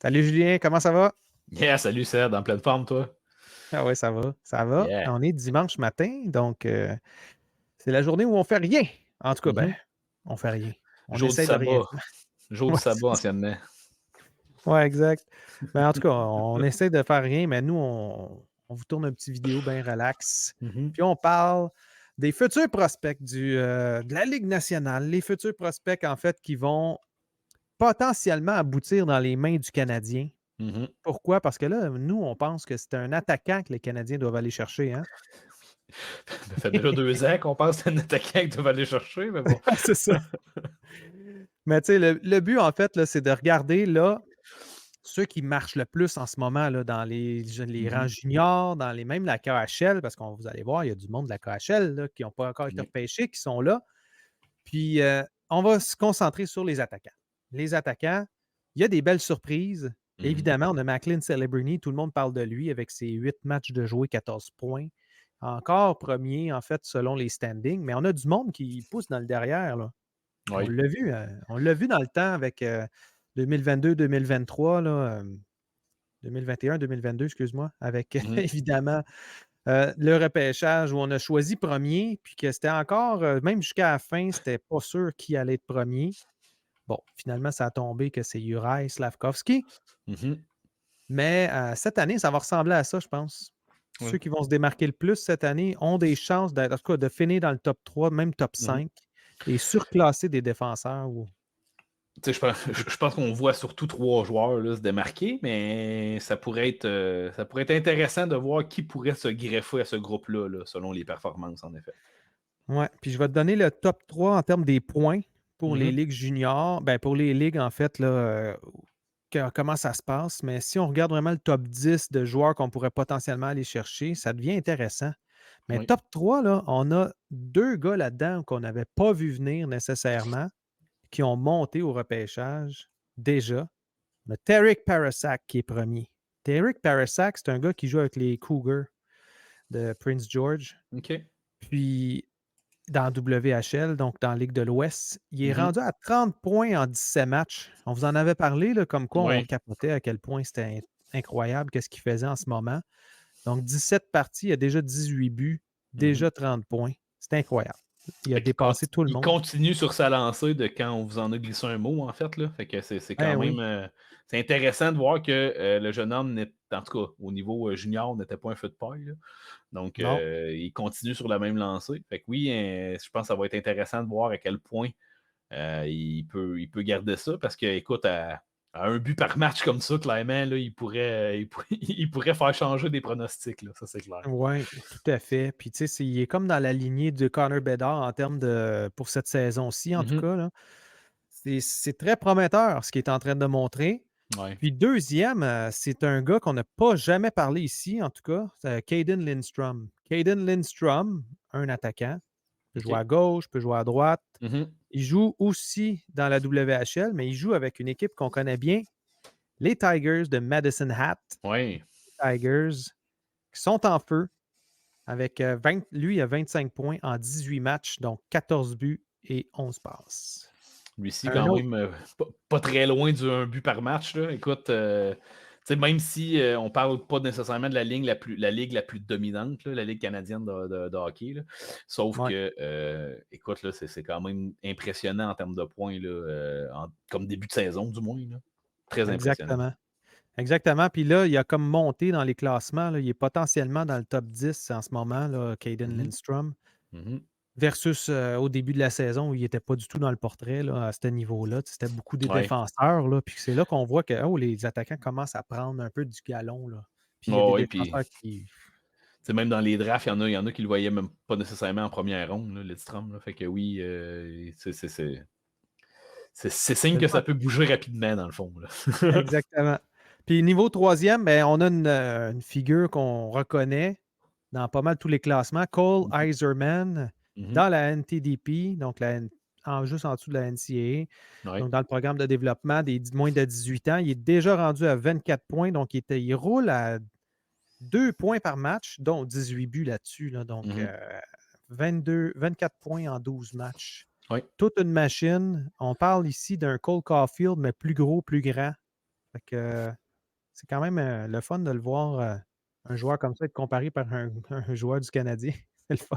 Salut Julien, comment ça va? Yeah, salut Seb, en pleine forme, toi? Ah ouais, ça va, ça va. Yeah. On est dimanche matin, donc c'est la journée où on fait rien. En tout cas, ben, Mhm. on fait rien. On Jour du essaie de rien sabbat. faire. Jour du Ouais, sabbat, anciennement. ouais, exact. Ben, en tout cas, on essaie de faire rien, mais nous, on vous tourne une petite vidéo bien relax. Mhm. Puis on parle des futurs prospects de la Ligue nationale, les futurs prospects, en fait, qui vont potentiellement aboutir dans les mains du Canadien. Mhm. Pourquoi? Parce que là, nous, on pense que c'est un attaquant que les Canadiens doivent aller chercher, hein? Ça fait déjà 2 ans qu'on pense à un attaquant qui doit aller chercher, mais bon. C'est ça. Mais tu sais, le but, en fait, là, c'est de regarder là, ceux qui marchent le plus en ce moment là, dans les rangs Mhm. juniors, même la KHL, parce que vous allez voir, il y a du monde de la KHL là, qui n'ont pas encore été Oui. repêchés, qui sont là. Puis, on va se concentrer sur les attaquants. Les attaquants, il y a des belles surprises. Mhm. Évidemment, on a Macklin Celebrini, tout le monde parle de lui avec ses 8 matchs de jouer, 14 points. Encore premier, en fait, selon les standings, mais on a du monde qui pousse dans le derrière, là. Oui. On l'a vu dans le temps avec 2022-2023, là, 2021-2022, excuse-moi, avec Mhm. évidemment le repêchage où on a choisi premier, puis que c'était encore, même jusqu'à la fin, c'était pas sûr qui allait être premier. Bon, finalement, ça a tombé que c'est Juraj Slafkovský, Mhm. mais cette année, ça va ressembler à ça, je pense. Oui. Ceux qui vont se démarquer le plus cette année ont des chances d'être, en tout cas, de finir dans le top 3, même top Mhm. 5, et surclasser des défenseurs ou Tu sais, je pense qu'on voit surtout 3 joueurs là, se démarquer, mais ça pourrait être intéressant de voir qui pourrait se greffer à ce groupe-là, là, selon les performances, en effet. ouais, puis je vais te donner le top 3 en termes des points pour les Mhm. ligues juniors. Ben, pour les ligues, en fait, là, comment ça se passe. Mais si on regarde vraiment le top 10 de joueurs qu'on pourrait potentiellement aller chercher, ça devient intéressant. Mais Oui. top 3 là, on a deux gars là-dedans qu'on n'avait pas vu venir nécessairement, qui ont monté au repêchage déjà. Mais Tarek Parasak qui est premier. Tarek Parasak, c'est un gars qui joue avec les Cougars de Prince George. OK. Puis dans WHL, donc dans la Ligue de l'Ouest. Il est Mhm. rendu à 30 points en 17 matchs. On vous en avait parlé, là, comme quoi on Oui. capotait à quel point c'était incroyable qu'est-ce qu'il faisait en ce moment. Donc 17 parties, il a déjà 18 buts, Mhm. déjà 30 points. C'est incroyable. Il a Fait qu'il dépassé tout le il monde. continue sur sa lancée de quand on vous en a glissé un mot, en fait, là. Fait que c'est Eh quand même, oui. c'est intéressant de voir que, le jeune homme en tout cas, au niveau, junior, n'était pas un feu de paille, là. Donc, Non. il continue sur la même lancée. Fait que oui, je pense que ça va être intéressant de voir à quel point, il peut garder ça parce qu'écoute, à 1 but par match comme ça, clairement, là, il pourrait faire changer des pronostics, là, ça, c'est clair. Oui, tout à fait. Puis, tu sais, il est comme dans la lignée de Connor Bedard en termes de, pour cette saison-ci, en tout Mmh. cas, là. C'est très prometteur ce qu'il est en train de montrer. Ouais. Puis deuxième, c'est un gars qu'on n'a pas jamais parlé ici, en tout cas, c'est Caden Lindstrom. Caden Lindstrom, un attaquant, peut jouer OK. à gauche, peut jouer à droite. Mmh. Il joue aussi dans la WHL, mais il joue avec une équipe qu'on connaît bien, les Tigers de Madison Hat. Ouais. Tigers qui sont en feu avec 20, lui, il a 25 points en 18 matchs, donc 14 buts et 11 passes. Lui-ci, Un quand autre. même, pas très loin du 1 but par match, là. Écoute, tu sais, même si, on parle pas nécessairement de la ligue la plus dominante, là, la Ligue canadienne de hockey, là. Sauf Ouais, que, écoute, là, c'est quand même impressionnant en termes de points, là, comme début de saison, du moins, là. Très impressionnant. exactement. Exactement. Puis là, il a comme monté dans les classements, là. Il est potentiellement dans le top 10 en ce moment, là, Caden Mmh. Lindstrom, Mmh. versus au début de la saison où il n'était pas du tout dans le portrait là, à ce niveau-là. C'était beaucoup des Ouais. défenseurs. Là, puis c'est là qu'on voit que oh, les attaquants commencent à prendre un peu du galon. Là. Puis il y a Ouais, des ouais, puis, défenseurs qui. tu sais, même dans les drafts, il y en a qui le voyaient même pas nécessairement en première ronde, là, Lidstrom, là. Fait que oui, c'est signe C'est le que fun. ça peut bouger rapidement, dans le fond, là. Exactement. Puis niveau troisième, ben, on a une figure qu'on reconnaît dans pas mal tous les classements, Cole Mmh mh. Iserman, Mmh. dans la NTDP, donc juste en dessous de la NCAA, Ouais. donc dans le programme de développement des moins de 18 ans. Il est déjà rendu à 24 points, donc il roule à 2 points par match, dont 18 buts là-dessus. Là, donc Mmh. 24 points en 12 matchs. Ouais. Toute une machine. On parle ici d'un Cole Caulfield, mais plus gros, plus grand. Fait que c'est quand même le fun de le voir, un joueur comme ça être comparé par un joueur du Canadien. C'est le fun.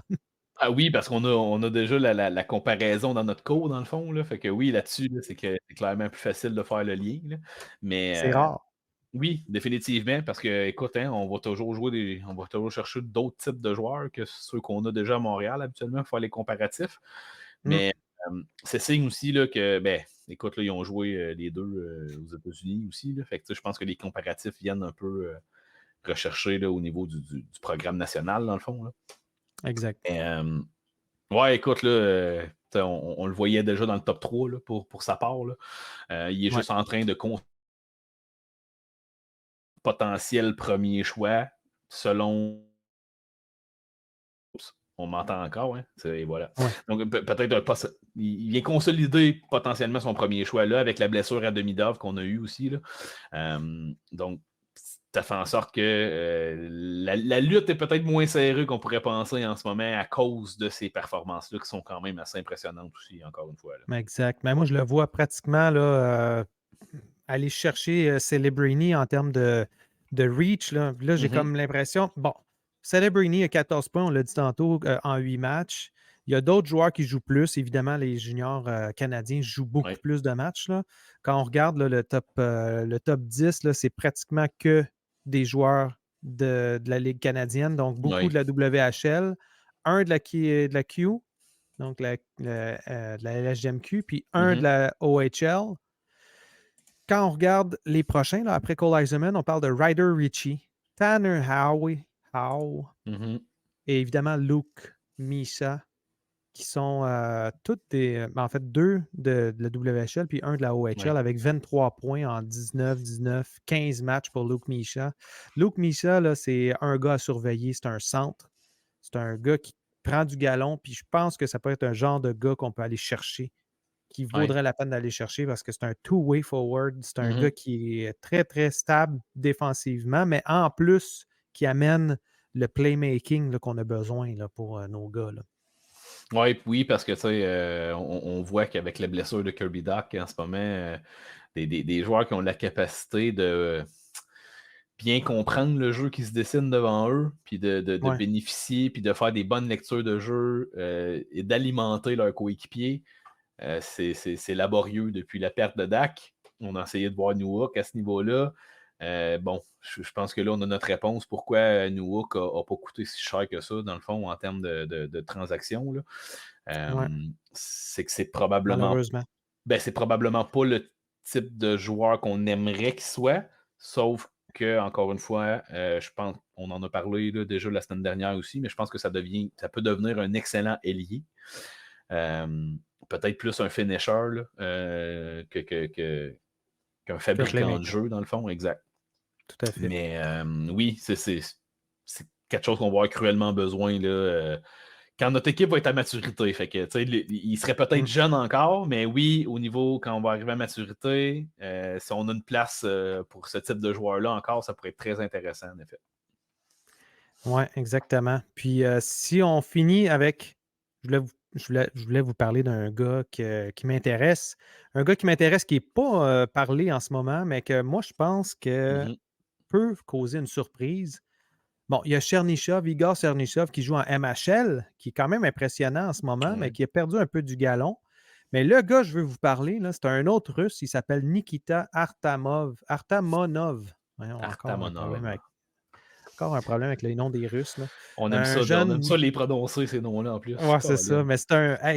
Ah oui, parce qu'on a déjà la comparaison dans notre cours, dans le fond, là. Fait que oui, là-dessus, là, c'est clairement plus facile de faire le lien, là. C'est Mais rare. oui, définitivement, parce que écoute, hein, on va toujours chercher d'autres types de joueurs que ceux qu'on a déjà à Montréal habituellement pour faire les comparatifs. Mmh, Mais c'est signe aussi là, que, ben, écoute, là, ils ont joué les deux aux États-Unis aussi. Là. Fait que, tu sais, je pense que les comparatifs viennent un peu rechercher là, au niveau du programme national, dans le fond. Là. exact. Et, ouais, écoute, là, tu sais, on le voyait déjà dans le top 3 là, pour sa part. Là. Il est Ouais, juste en train de potentiel premier choix selon. Oups, on m'entend encore, hein? Et voilà. ouais. Donc, peut-être il vient consolider potentiellement son premier choix là avec la blessure à demi-dove qu'on a eue aussi. Là. Donc, ça fait en sorte que la lutte est peut-être moins serrée qu'on pourrait penser en ce moment à cause de ces performances-là qui sont quand même assez impressionnantes aussi, encore une fois. Là. Exact. Mais moi, je le vois pratiquement là, aller chercher Celebrini en termes de reach. Là, j'ai Mhm. comme l'impression, bon, Celebrini a 14 points, on l'a dit tantôt, en 8 matchs. Il y a d'autres joueurs qui jouent plus. Évidemment, les juniors canadiens jouent beaucoup Ouais. plus de matchs. Là. Quand on regarde là, le top 10, là, c'est pratiquement que des joueurs de la Ligue canadienne, donc beaucoup Ouais. de la WHL, un de la Q, donc de la LHMQ, puis un de Mhm. la OHL. Quand on regarde les prochains, là, après Cole Eiserman, on parle de Ryder Ritchie, Tanner Howe Mhm. et évidemment Luke Misha, qui sont toutes ben, en fait, deux de la WHL puis un de la OHL Ouais. avec 23 points en 15 matchs pour Luke Misha. Luke Misha, là, c'est un gars à surveiller, c'est un centre. C'est un gars qui prend du galon, puis je pense que ça peut être un genre de gars qu'on peut aller chercher qui Ouais. vaudrait la peine d'aller chercher parce que c'est un two-way forward. C'est un gars Mhm. qui est très, très stable défensivement, mais en plus, qui amène le playmaking là, qu'on a besoin là, pour nos gars. Là. Ouais, oui, parce que tu sais, on voit qu'avec la blessure de Kirby Doc en ce moment, des joueurs qui ont la capacité de bien comprendre le jeu qui se dessine devant eux, puis de Ouais, bénéficier, puis de faire des bonnes lectures de jeu et d'alimenter leurs coéquipiers. C'est laborieux depuis la perte de Dak. On a essayé de voir Newhook à ce niveau-là. Bon, je pense que là, on a notre réponse pourquoi Newhook n'a pas coûté si cher que ça, dans le fond, en termes de transactions. Là. ouais, C'est que c'est probablement malheureusement. c'est probablement pas le type de joueur qu'on aimerait qu'il soit, sauf que, encore une fois, je pense, on en a parlé là, déjà la semaine dernière aussi, mais je pense que ça peut devenir un excellent ailier. Euh, Peut-être plus un finisher là, qu'un Que fabricant de playmaker. jeu, dans le fond, exact. Tout à fait. Mais oui, c'est quelque chose qu'on va avoir cruellement besoin là, quand notre équipe va être à maturité. Fait que, tu sais, il serait peut-être Mm. jeune encore, mais oui, au niveau, quand on va arriver à maturité, si on a une place pour ce type de joueur-là encore, ça pourrait être très intéressant, en effet. Oui, exactement. Puis si on finit avec. Je voulais vous parler d'un gars qui m'intéresse. Un gars qui m'intéresse qui n'est pas parlé en ce moment, mais que moi, je pense que Mhm. peut causer une surprise. Bon, il y a Chernyshov, Igor Chernyshov qui joue en MHL, qui est quand même impressionnant en ce moment, mais Ouais. qui a perdu un peu du galon. Mais le gars, je veux vous parler, là, c'est un autre Russe, il s'appelle Nikita Artamonov. Voyons, Artamonov. encore un problème avec les noms des Russes. Là. On Un aime jeune. ça les prononcer, ces noms-là, en plus. Ouais, c'est ça. Colin. Mais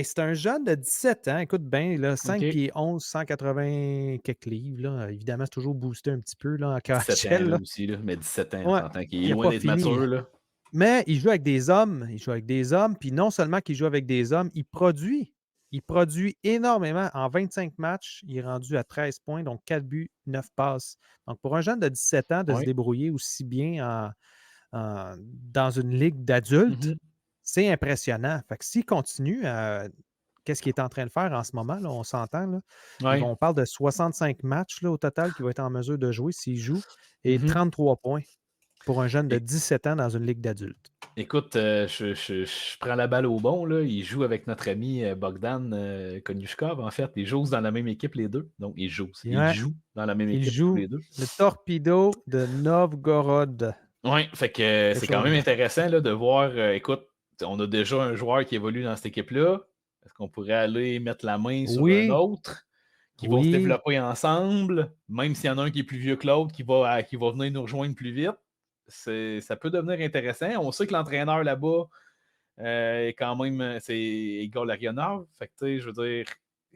c'est un jeune de 17 ans. Écoute bien, là, 5 OK. pieds 11, 180 quelques livres. Là. Évidemment, c'est toujours boosté un petit peu là, en 17 ans, KHL. là, Là. aussi, là. Mais 17 ans, on Ouais, s'entend qu'il est il n'a loin pas d'être fini. mature, là. Mais il joue avec des hommes. Il joue avec des hommes. Puis non seulement qu'il joue avec des hommes, il produit. Il produit énormément. En 25 matchs, il est rendu à 13 points, donc 4 buts, 9 passes. Donc pour un jeune de 17 ans de se Oui. débrouiller aussi bien dans une ligue d'adultes, Mhm. c'est impressionnant. Fait que s'il continue qu'est-ce qu'il est en train de faire en ce moment, là, on s'entend, là, Ouais. on parle de 65 matchs là, au total qu'il va être en mesure de jouer s'il joue et Mhm. 33 points pour un jeune de Et 17 ans dans une ligue d'adultes. Écoute, je prends la balle au bon, là. Il joue avec notre ami Bogdan Konyushkov, en fait. Ils jouent dans la même équipe, les deux. Donc, ils Ouais, jouent dans la même il équipe, tous joue les deux. le Torpedo de Novgorod. Oui, fait que Quelque c'est quand chose. même intéressant là, de voir. Écoute, on a déjà un joueur qui évolue dans cette équipe-là. Est-ce qu'on pourrait aller mettre la main sur un Oui, autre qui vont se oui, développer ensemble, même s'il y en a un qui est plus vieux que l'autre, qui va venir nous rejoindre plus vite? Ça peut devenir intéressant. On sait que l'entraîneur là-bas est quand même, c'est Igor Larionov. Fait que, tu sais, je veux dire,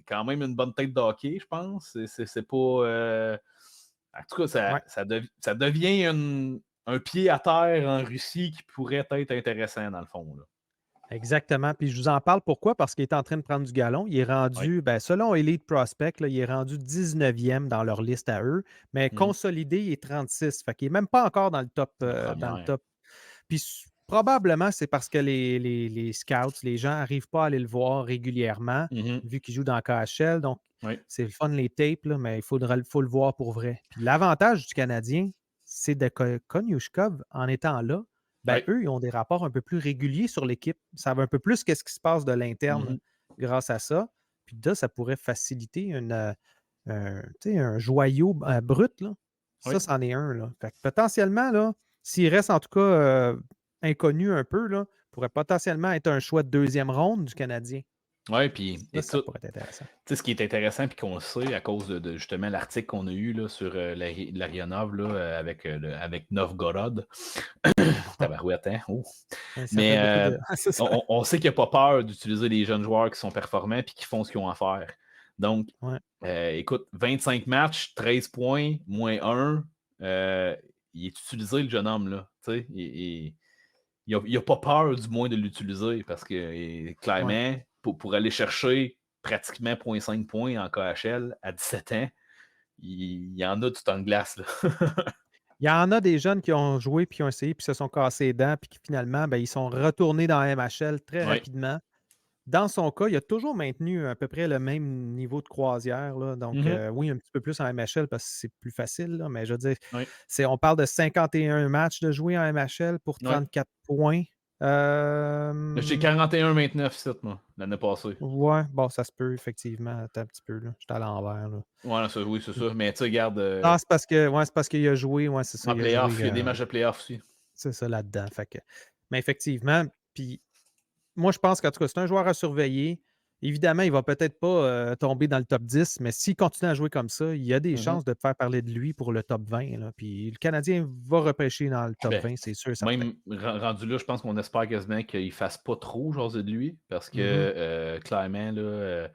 quand même une bonne tête de hockey, je pense. C'est pas. En tout cas, ouais, ça devient un pied à terre en Russie qui pourrait être intéressant dans le fond. Là. exactement. Puis je vous en parle pourquoi? Parce qu'il est en train de prendre du galon. Il est Oui. rendu, ben, selon Elite Prospect, là, il est rendu 19e dans leur liste à eux, mais Mhm. consolidé, il est 36. Fait qu'il n'est même pas encore dans le top, La première. Puis probablement, c'est parce que les scouts, les gens n'arrivent pas à aller le voir régulièrement, Mhm. vu qu'il joue dans KHL. Donc, Oui. c'est le fun, les tapes, là, mais faut le voir pour vrai. Puis l'avantage du Canadien, c'est de Konyushkov, en étant là, ben, Oui. eux, ils ont des rapports un peu plus réguliers sur l'équipe. Ils savent un peu plus qu'est-ce qui se passe de l'interne Mhm. grâce à ça. Puis là, ça pourrait faciliter tu sais, un joyau brut. Là. Oui. Ça, c'en est un. Là. Fait que potentiellement, là, s'il reste en tout cas inconnu un peu, là, pourrait potentiellement être un choix de deuxième ronde du Canadien. Oui, puis Ça écoute, pourrait être intéressant. tu sais, ce qui est intéressant, puis qu'on le sait à cause de justement l'article qu'on a eu là, sur l'Arionov là, avec Novgorod. Tabarouette, hein? Oh. Ouais, ça Mais fait beaucoup de. C'est ça. on sait qu'il n'y a pas peur d'utiliser les jeunes joueurs qui sont performants et qui font ce qu'ils ont à faire. Donc, Ouais, écoute, 25 matchs, 13 points, moins 1. Il est utilisé, le jeune homme. Là, il n'a pas peur, du moins, de l'utiliser parce que ouais. clairement, pour aller chercher pratiquement 0,5 points en KHL à 17 ans, il y en a du temps de glace. Là. Il y en a des jeunes qui ont joué, puis qui ont essayé, puis se sont cassés les dents, puis qui finalement, ben, ils sont retournés dans la MHL très Oui. rapidement. Dans son cas, il a toujours maintenu à peu près le même niveau de croisière. Là. Donc, Mhm. oui, un petit peu plus en MHL parce que c'est plus facile. Là, mais je veux dire, Oui. on parle de 51 matchs de jouer en MHL pour Oui. 34 points. J'ai 41-29 7, moi, l'année passée. Ouais, bon, ça se peut, effectivement. Attends un petit peu. Là. Je suis à l'envers. Là. Ouais, oui, c'est ça. Mais tu sais, regarde, Ah, c'est parce que ouais, c'est parce qu'il a joué. Ouais, c'est ça. en Il a joué. playoff, il y a des matchs de playoff aussi. C'est ça là-dedans. Fait que, mais effectivement, puis moi, je pense qu'en tout cas, c'est un joueur à surveiller. Évidemment, il ne va peut-être pas tomber dans le top 10, mais s'il continue à jouer comme ça, il y a des Mhm. chances de faire parler de lui pour le top 20. Là. Puis le Canadien va repêcher dans le top Ben, 20, c'est sûr et certain. même rendu là, je pense qu'on espère quasiment qu'il ne fasse pas trop jaser de lui parce que Mhm. clairement, là,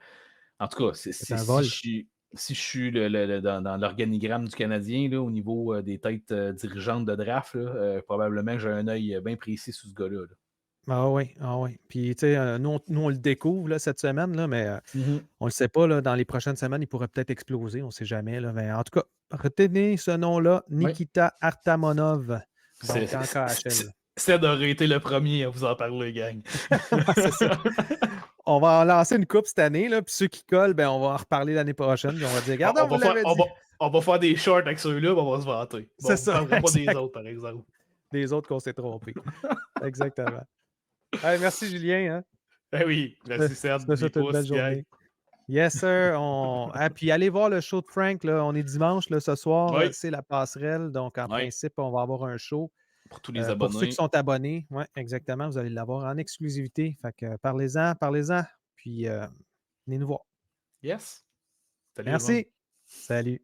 en tout cas, C'est un si vol. je suis dans l'organigramme du Canadien, là, au niveau des têtes dirigeantes de draft, là, probablement que j'ai un œil bien précis sur ce gars-là. Là. Ah oui, ah oui. Puis, tu sais, nous, on le découvre là, cette semaine, là, mais Mhm. on ne le sait pas. Là, dans les prochaines semaines, il pourrait peut-être exploser. On ne sait jamais. Là, mais en tout cas, retenez ce nom-là, Oui. Nikita Artamonov, C'est donc en KHL. Ced aurait été le premier à vous en parler, gang. Ouais, c'est ça. On va en lancer une coupe cette année, là, puis ceux qui collent, ben, on va en reparler l'année prochaine, puis on va dire on, regarde, on on vous va faire, l'avait on, va, dit. on va faire des shorts avec ceux-là, puis on va se vanter. C'est Bon, on ne ça, parlera pas des exact. autres, par exemple. Des autres qu'on s'est trompés. Exactement. Hey, merci, Julien. Hein. Ben oui, merci Je Ced, te des souhaite une belle pouces, gang. journée. Yes, sir. Ah, puis allez voir le show de Frank. Là. On est dimanche là, ce soir. Oui, C'est la passerelle. Donc, en oui, principe, on va avoir un show. pour tous les Pour ceux qui abonnés. sont abonnés, ouais, exactement, vous allez l'avoir en exclusivité. Fait que parlez-en, parlez-en. Puis venez nous voir. Yes. Salut tout le monde. Merci. Salut.